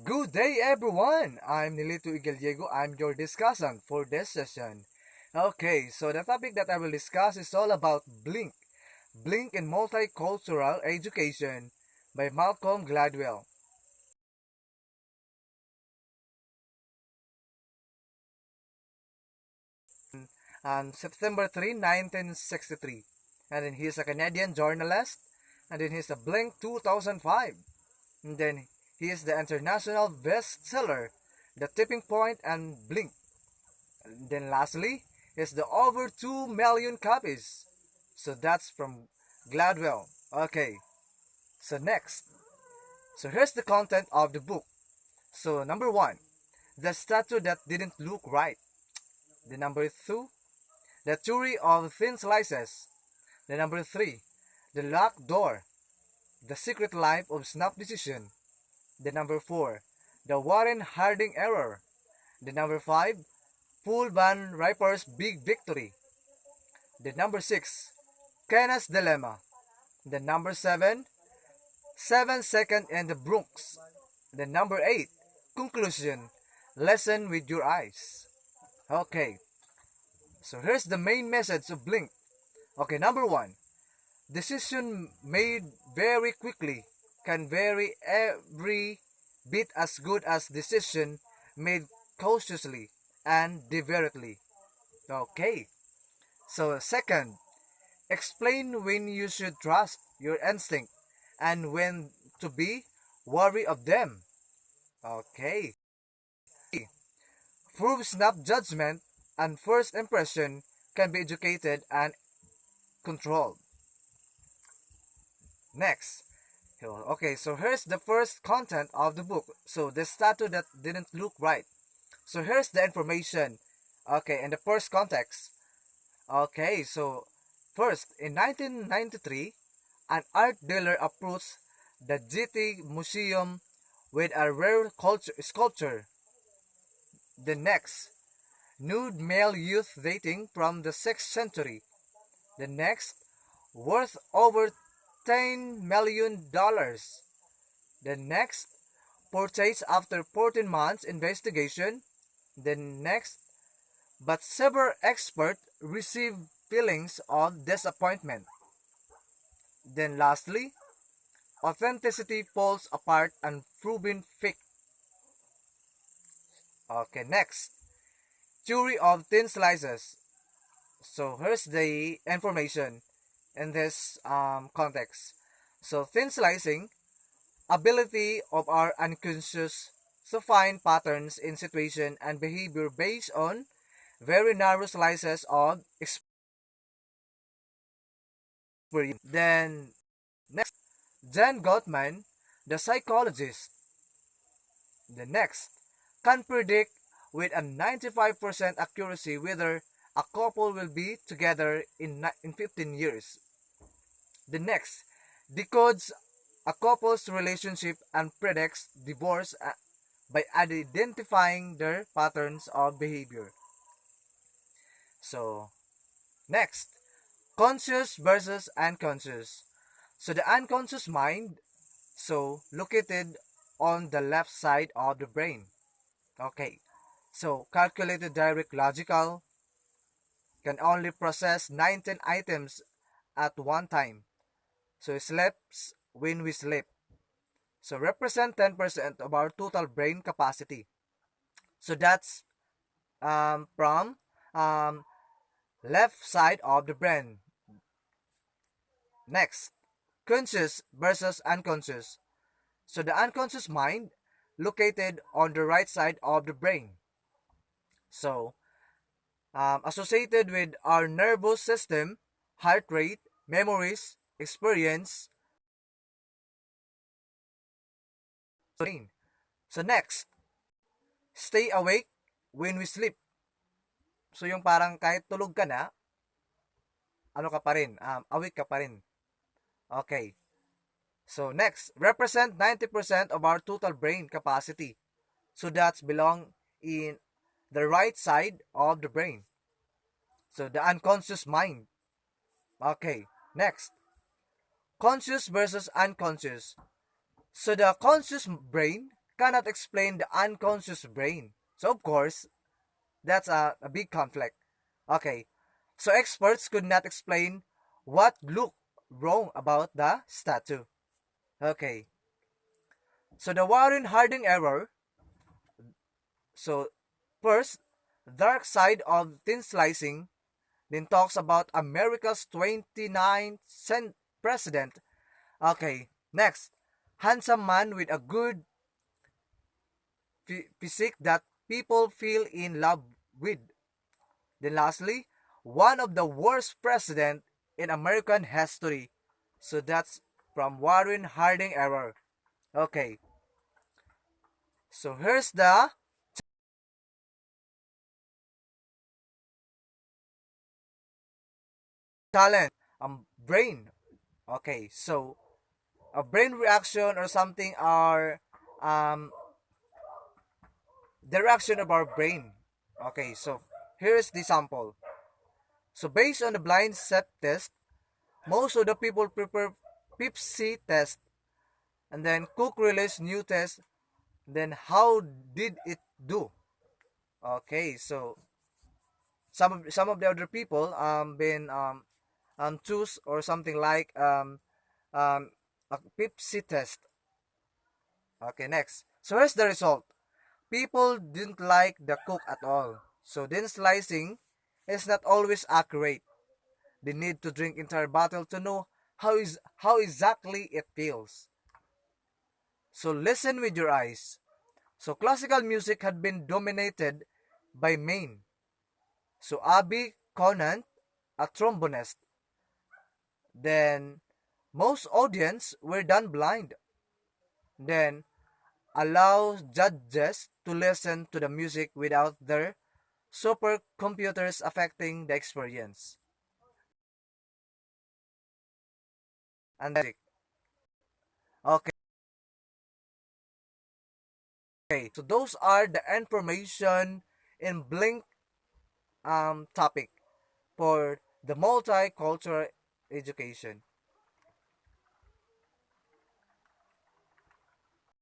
Good day, everyone! I'm Nilito Igaliego. I'm your discussant for this session. Okay, so the topic that I will discuss is all about Blink. Blink in Multicultural Education by Malcolm Gladwell. On September 3, 1963. And then he's a Canadian journalist. And then he's a Blink 2005. And then he is the international bestseller, The Tipping Point and Blink. And then lastly is the over 2 million copies. So that's from Gladwell. Okay, so next. So here's the content of the book. So number 1, the statue that didn't look right. The number 2, the theory of thin slices. The number 3, the locked door. The secret life of snap decision. The number 4, the Warren Harding error. The number 5, Paul Van Riper's big victory. The number 6, Kenna's dilemma. The number 7, 7 Seconds in the Bronx. The number 8, conclusion, lesson with your eyes. Okay, so here's the main message of Blink. Okay, number 1, decision made very quickly can vary every bit as good as decision made cautiously and deliberately. Okay. So second, explain when you should trust your instinct and when to be wary of them. Okay. Prove snap judgment and first impression can be educated and controlled. Next. Okay, so here's the first content of the book. So the statue that didn't look right. So here's the information. Okay, in the first context. Okay, so first, in 1993, an art dealer approached the Getty Museum with a rare sculpture. The next, nude male youth dating from the 6th century. The next, worth over $10 million. The next, purchase after 14 months investigation. The next, but several experts received feelings of disappointment. Then lastly, authenticity falls apart and proven fake. Okay, next, theory of thin slices. So here's the information in this context. So thin slicing, ability of our unconscious to find patterns in situation and behavior based on very narrow slices of experience. Then next, Jan Gottman, the psychologist. The next, can predict with a 95% accuracy whether a couple will be together in 15 years. The next, decodes a couple's relationship and predicts divorce by identifying their patterns of behavior. So, next, conscious versus unconscious. So, the unconscious mind, so located on the left side of the brain. Okay, so calculated direct logical can only process 19 items at one time. So, sleeps when we sleep. So, represent 10% of our total brain capacity. So, that's from left side of the brain. Next, conscious versus unconscious. So, the unconscious mind located on the right side of the brain. So, associated with our nervous system, heart rate, memories, experience. So next, stay awake when we sleep. So yung parang kahit tulog ka na, ano ka pa rin, awake ka pa rin. Okay. So next, represent 90% of our total brain capacity. So that's belong in the right side of the brain. So the unconscious mind. Okay, next. Conscious versus unconscious. So the conscious brain cannot explain the unconscious brain. So of course, that's a big conflict. Okay, so experts could not explain what looked wrong about the statue. Okay, so the Warren Harding error. So first, dark side of thin slicing, then talks about America's 29th president. Okay, next, handsome man with a good physique that people feel in love with. Then lastly, one of the worst president in American history. So that's from Warren Harding error. Okay, so here's the challenge. Brain. Okay, so a brain reaction or something are um the reaction of our brain. Okay, so here's the sample. So based on the blind set test, most of the people prefer Pepsi test, and then Cook released new test. Then how did it do? Okay, so some of the other people been choose or something like a Pepsi test. Okay, next. So here's the result. People didn't like the cook at all. So then slicing is not always accurate. They need to drink entire bottle to know how exactly it feels. So listen with your eyes. So classical music had been dominated by men. So Abby Conant, a trombonist. Then most audience were done blind. Then allow judges to listen to the music without their supercomputers affecting the experience. And that's it. Okay. So those are the information in Blink topic for the multicultural education.